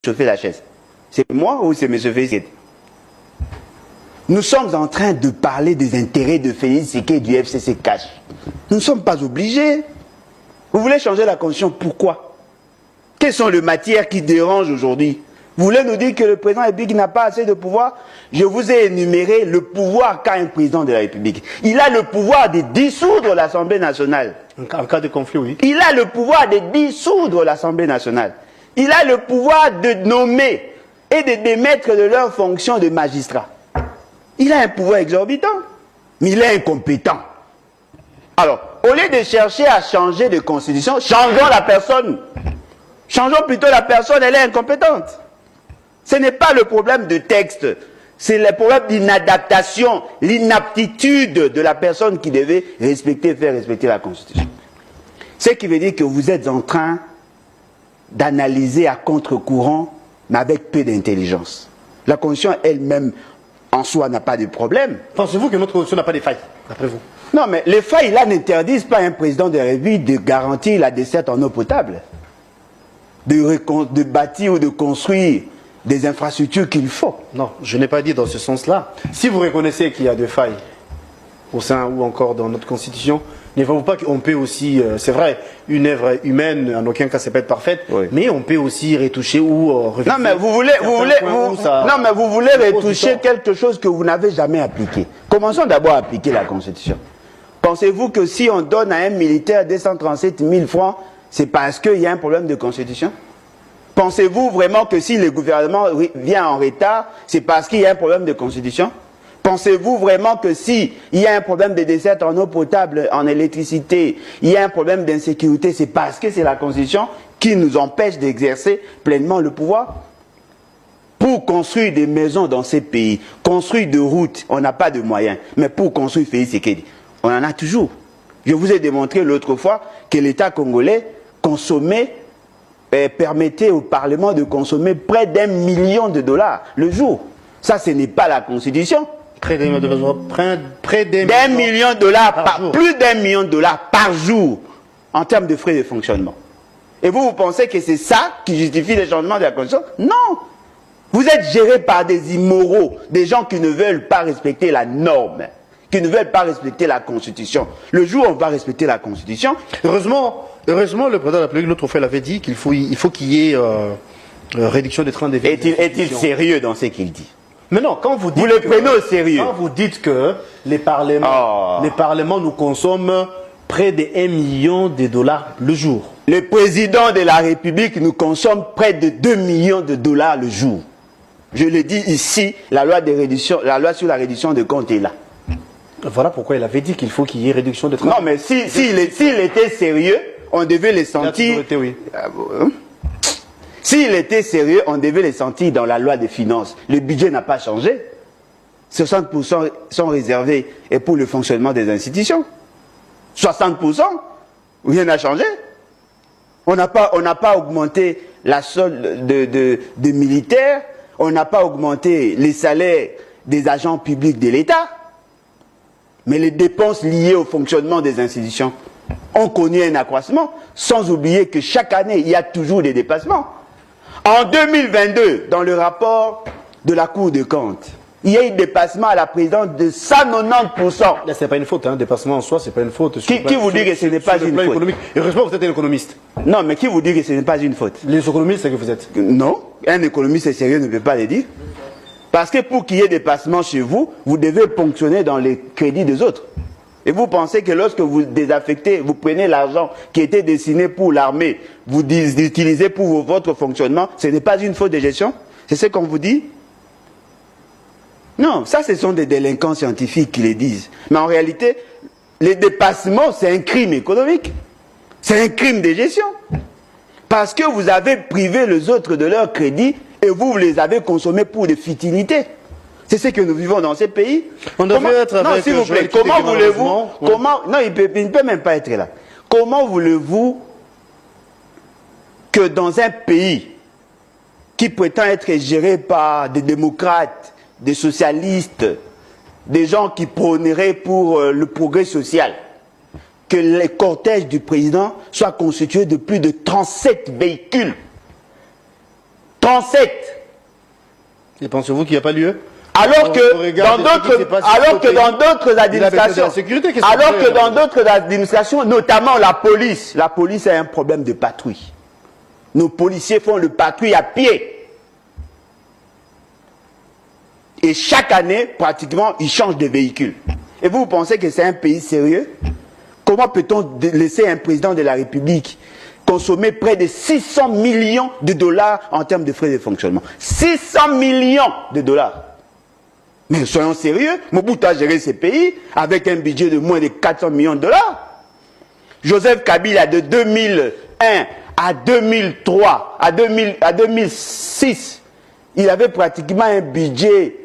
chauffer la chaise? C'est moi ou c'est M. Félix? Nous sommes en train de parler des intérêts de Félix Tshisekedi du FCC Cash. Nous ne sommes pas obligés. Vous voulez changer la constitution, pourquoi? Quelles sont les matières qui dérangent aujourd'hui? Vous voulez nous dire que le président de la République n'a pas assez de pouvoir? Je vous ai énuméré le pouvoir qu'a un président de la République. Il a le pouvoir de dissoudre l'Assemblée nationale. En cas de conflit, oui. Il a le pouvoir de dissoudre l'Assemblée nationale. Il a le pouvoir de nommer et de démettre de leurs fonctions de magistrat. Il a un pouvoir exorbitant, mais il est incompétent. Alors, au lieu de chercher à changer de constitution, changeons la personne. Changeons plutôt la personne, elle est incompétente. Ce n'est pas le problème de texte, c'est le problème d'inadaptation, l'inaptitude de la personne qui devait respecter, faire respecter la Constitution. Ce qui veut dire que vous êtes en train d'analyser à contre-courant, mais avec peu d'intelligence. La Constitution elle-même, en soi, n'a pas de problème. Pensez-vous que notre Constitution n'a pas de failles, d'après vous? Non, mais les failles, là, n'interdisent pas à un président de la République de garantir la desserte en eau potable, de bâtir ou de construire des infrastructures qu'il faut. Non, je n'ai pas dit dans ce sens-là. Si vous reconnaissez qu'il y a des failles au sein ou encore dans notre Constitution, ne voyez-vous pas qu'on peut aussi, c'est vrai, une œuvre humaine, en aucun cas, ça peut être parfaite, oui, mais on peut aussi retoucher ou refuser. Non, mais vous voulez retoucher quelque chose que vous n'avez jamais appliqué. Commençons d'abord à appliquer la Constitution. Pensez-vous que si on donne à un militaire 237 000 francs, c'est parce qu'il y a un problème de Constitution? Pensez-vous vraiment que si le gouvernement vient en retard, c'est parce qu'il y a un problème de Constitution? Pensez-vous vraiment que si il y a un problème de desserte en eau potable, en électricité, il y a un problème d'insécurité, c'est parce que c'est la Constitution qui nous empêche d'exercer pleinement le pouvoir? Pour construire des maisons dans ces pays, construire des routes, on n'a pas de moyens. Mais pour construire Félix Tshisekedi, on en a toujours. Je vous ai démontré l'autre fois que l'État congolais consommait, permettait au Parlement de consommer près d'1 million de dollars le jour. Ça, ce n'est pas la Constitution. Près d'un million de dollars par jour. Plus d'1 million de dollars par jour en termes de frais de fonctionnement. Et vous pensez que c'est ça qui justifie le changement de la Constitution? Non. Vous êtes géré par des immoraux, des gens qui ne veulent pas respecter la norme, qui ne veulent pas respecter la Constitution. Le jour où on va respecter la Constitution... Heureusement, le président de la République, l'autre fois, l'avait dit qu'il faut qu'il y ait réduction des trains de vie. Est-il sérieux dans ce qu'il dit? Mais non, quand vous dites... Vous le prenez au sérieux. Quand vous dites que les parlements nous consomment près de 1 million de dollars le jour. Le président de la République nous consomme près de 2 millions de dollars le jour. Je le dis ici, la loi sur la réduction de comptes est là. Voilà pourquoi il avait dit qu'il faut qu'il y ait réduction de travail. Non, mais s'il était sérieux, on devait les sentir... S'il était sérieux, on devait les sentir dans la loi des finances. Le budget n'a pas changé. 60% sont réservés et pour le fonctionnement des institutions. 60%, rien n'a changé. On n'a pas augmenté la solde de militaires, on n'a pas augmenté les salaires des agents publics de l'État. Mais les dépenses liées au fonctionnement des institutions ont connu un accroissement, sans oublier que chaque année, il y a toujours des dépassements. En 2022, dans le rapport de la Cour des comptes, il y a eu un dépassement à la présidence de 190%. Ce n'est pas une faute, hein. Dépassement en soi, ce n'est pas une faute. Qui vous dit que ce n'est pas une faute? Heureusement, vous êtes un économiste. Non, mais qui vous dit que ce n'est pas une faute? Les économistes, c'est que vous êtes. Non, un économiste sérieux ne peut pas le dire. Parce que pour qu'il y ait dépassement chez vous, vous devez ponctionner dans les crédits des autres. Et vous pensez que lorsque vous désaffectez, vous prenez l'argent qui était destiné pour l'armée, vous l'utilisez pour votre fonctionnement, ce n'est pas une faute de gestion? C'est ce qu'on vous dit? Non, ça ce sont des délinquants scientifiques qui le disent. Mais en réalité, les dépassements, c'est un crime économique. C'est un crime de gestion. Parce que vous avez privé les autres de leur crédit et vous les avez consommés pour des futilités. C'est ce que nous vivons dans ces pays. On devrait être avec... Non, s'il vous plaît, comment voulez-vous... Non, il ne peut même pas être là. Comment voulez-vous que dans un pays qui prétend être géré par des démocrates, des socialistes, des gens qui prôneraient pour le progrès social, que les cortèges du président soient constitués de plus de 37 véhicules 37. Et pensez-vous qu'il n'y a pas lieu? Alors que dans d'autres administrations, notamment la police a un problème de patrouille. Nos policiers font le patrouille à pied. Et chaque année, pratiquement, ils changent de véhicule. Et vous pensez que c'est un pays sérieux? Comment peut-on laisser un président de la République consommer près de 600 millions de dollars en termes de frais de fonctionnement? 600 millions de dollars. Mais soyons sérieux, Mobutu a géré ces pays avec un budget de moins de 400 millions de dollars. Joseph Kabila, de 2001 à 2003, à 2006, il avait pratiquement un budget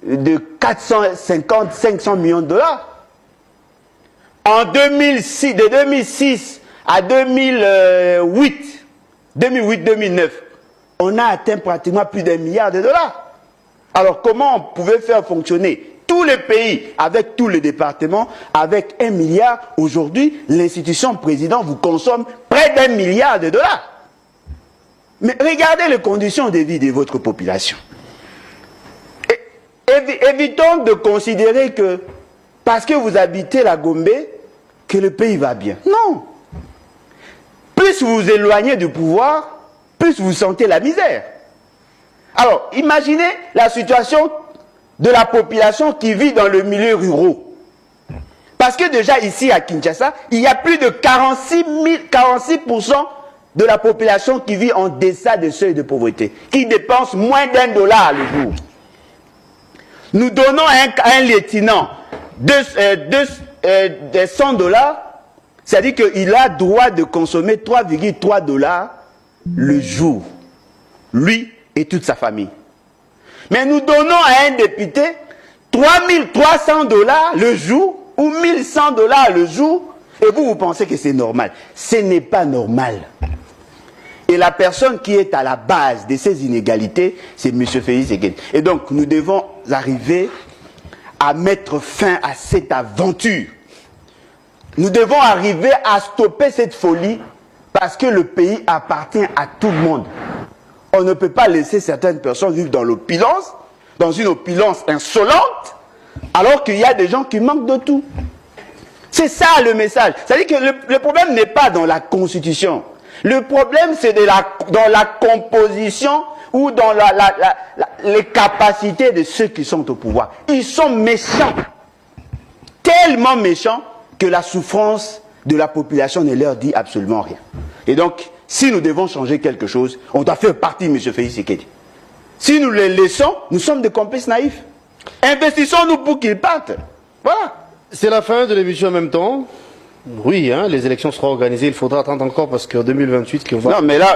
de 450-500 millions de dollars. En 2006, de 2006 à 2008-2009, on a atteint pratiquement plus d'1 milliard de dollars. Alors comment on pouvait faire fonctionner tous les pays avec tous les départements avec 1 milliard? Aujourd'hui, l'institution président vous consomme près d'1 milliard de dollars. Mais regardez les conditions de vie de votre population. Évitons de considérer que parce que vous habitez la Gombe, que le pays va bien. Non. Plus vous vous éloignez du pouvoir, plus vous sentez la misère. Alors, imaginez la situation de la population qui vit dans le milieu rural. Parce que déjà ici à Kinshasa, il y a plus de 46% de la population qui vit en deçà des seuils de pauvreté, qui dépense moins d'1 dollar le jour. Nous donnons à un lieutenant 100 dollars, c'est-à-dire qu'il a droit de consommer 3,3 dollars le jour. Lui et toute sa famille. Mais nous donnons à un député 3300 dollars le jour ou 1100 dollars le jour et vous pensez que c'est normal. Ce n'est pas normal. Et la personne qui est à la base de ces inégalités, c'est M. Félix Tshisekedi. Et donc, nous devons arriver à mettre fin à cette aventure. Nous devons arriver à stopper cette folie parce que le pays appartient à tout le monde. On ne peut pas laisser certaines personnes vivre dans l'opulence, dans une opulence insolente, alors qu'il y a des gens qui manquent de tout. C'est ça le message. C'est-à-dire que le problème n'est pas dans la Constitution. Le problème, c'est dans la composition ou dans les capacités de ceux qui sont au pouvoir. Ils sont méchants. Tellement méchants que la souffrance de la population ne leur dit absolument rien. Et donc, si nous devons changer quelque chose, on doit faire partie de M. Félix Tshisekedi. Si nous les laissons, nous sommes des complices naïfs. Investissons-nous pour qu'ils partent. Voilà. C'est la fin de l'émission en même temps. Oui, hein, les élections seront organisées. Il faudra attendre encore parce qu'en 2028... Non, mais là,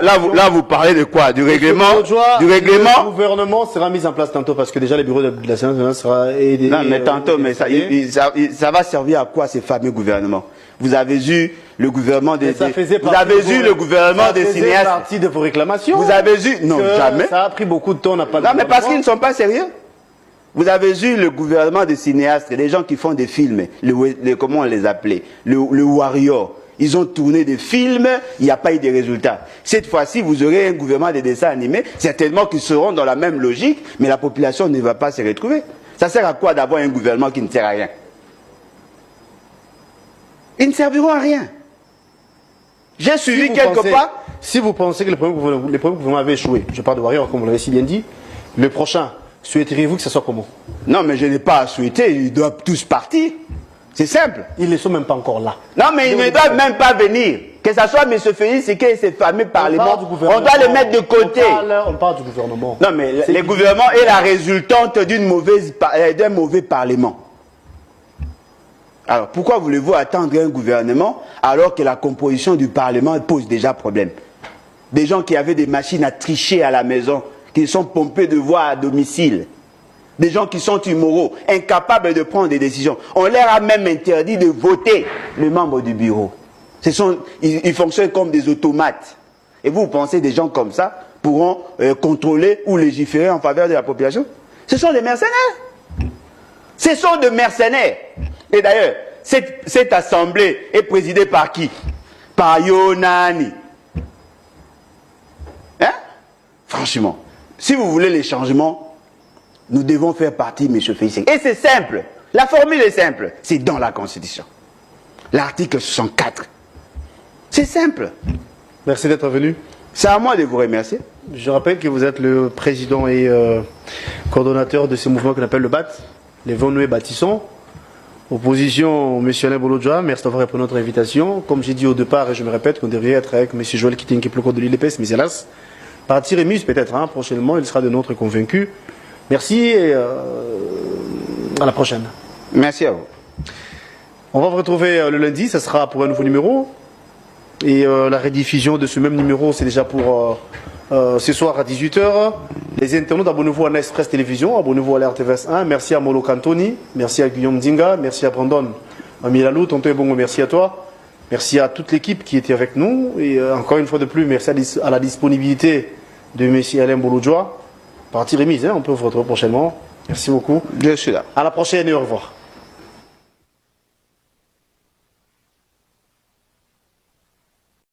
vous parlez de quoi? Du règlement? Le gouvernement sera mis en place tantôt parce que déjà les bureaux de la Sénat sera aidé. Non, mais tantôt, mais ça va servir à quoi ces fameux gouvernements? Vous avez eu le gouvernement des cinéastes. Partie de vos réclamations. Vous avez eu non jamais. Ça a pris beaucoup de temps, on n'a pas. Non, mais parce qu'ils ne sont pas sérieux. Vous avez eu le gouvernement des cinéastes, les gens qui font des films, comment on les appelait, le Warrior. Ils ont tourné des films, il n'y a pas eu de résultats. Cette fois-ci, vous aurez un gouvernement des dessins animés, certainement qu'ils seront dans la même logique, mais la population ne va pas se retrouver. Ça sert à quoi d'avoir un gouvernement qui ne sert à rien? Ils ne serviront à rien. J'ai suivi quelque part. Si vous pensez que les premiers gouvernements avaient échoué, je parle de Warrior, comme vous l'avez si bien dit, le prochain, souhaiteriez-vous que ce soit comment? Non, mais je n'ai pas à souhaiter, ils doivent tous partir. C'est simple. Ils ne sont même pas encore là. Non, mais ils ne doivent même pas venir. Que ce soit M. Félix et que ces fameux parlements, on doit les mettre de côté. On parle du gouvernement. Non, mais le gouvernement est la résultante d'un mauvais parlement. Alors, pourquoi voulez-vous attendre un gouvernement alors que la composition du Parlement pose déjà problème? Des gens qui avaient des machines à tricher à la maison, qui sont pompés de voix à domicile. Des gens qui sont immoraux, incapables de prendre des décisions. On leur a même interdit de voter les membres du bureau. Ils fonctionnent comme des automates. Et vous pensez que des gens comme ça pourront contrôler ou légiférer en faveur de la population? Ce sont des mercenaires. Ce sont des mercenaires. Et d'ailleurs, cette assemblée est présidée par qui? Par Yonani. Hein? Franchement. si vous voulez les changements, nous devons faire partie, M. Félix. Et c'est simple. La formule est simple. C'est dans la Constitution. L'article 64. C'est simple. Merci d'être venu. C'est à moi de vous remercier. Je rappelle que vous êtes le président et coordonnateur de ce mouvement qu'on appelle le BAT, les Vonnoué Bâtissons. Opposition, M. Alain Bolodjoa, merci d'avoir répondu à notre invitation. Comme j'ai dit au départ, et je me répète, qu'on devrait être avec M. Joël Kitting, qui est le cours de l'ILPS, mais hélas, parti remise peut-être, hein, prochainement, il sera de notre convaincu. Merci et à la prochaine. Merci à vous. On va vous retrouver le lundi, ça sera pour un nouveau numéro. Et la rediffusion de ce même numéro, c'est déjà pour ce soir à 18 h. Les internautes, abonnez-vous à Express Télévision, abonnez-vous à l'RTVS 1. Merci à Molo Cantoni, merci à Guillaume Dinga, merci à Brandon Amilalou, Tonton Bongo, merci à toi. Merci à toute l'équipe qui était avec nous. Et encore une fois de plus, merci à la disponibilité de M. Alain Bolodjoa. Partie remise, hein, on peut vous retrouver prochainement. Merci beaucoup. Je suis là. À la prochaine et au revoir.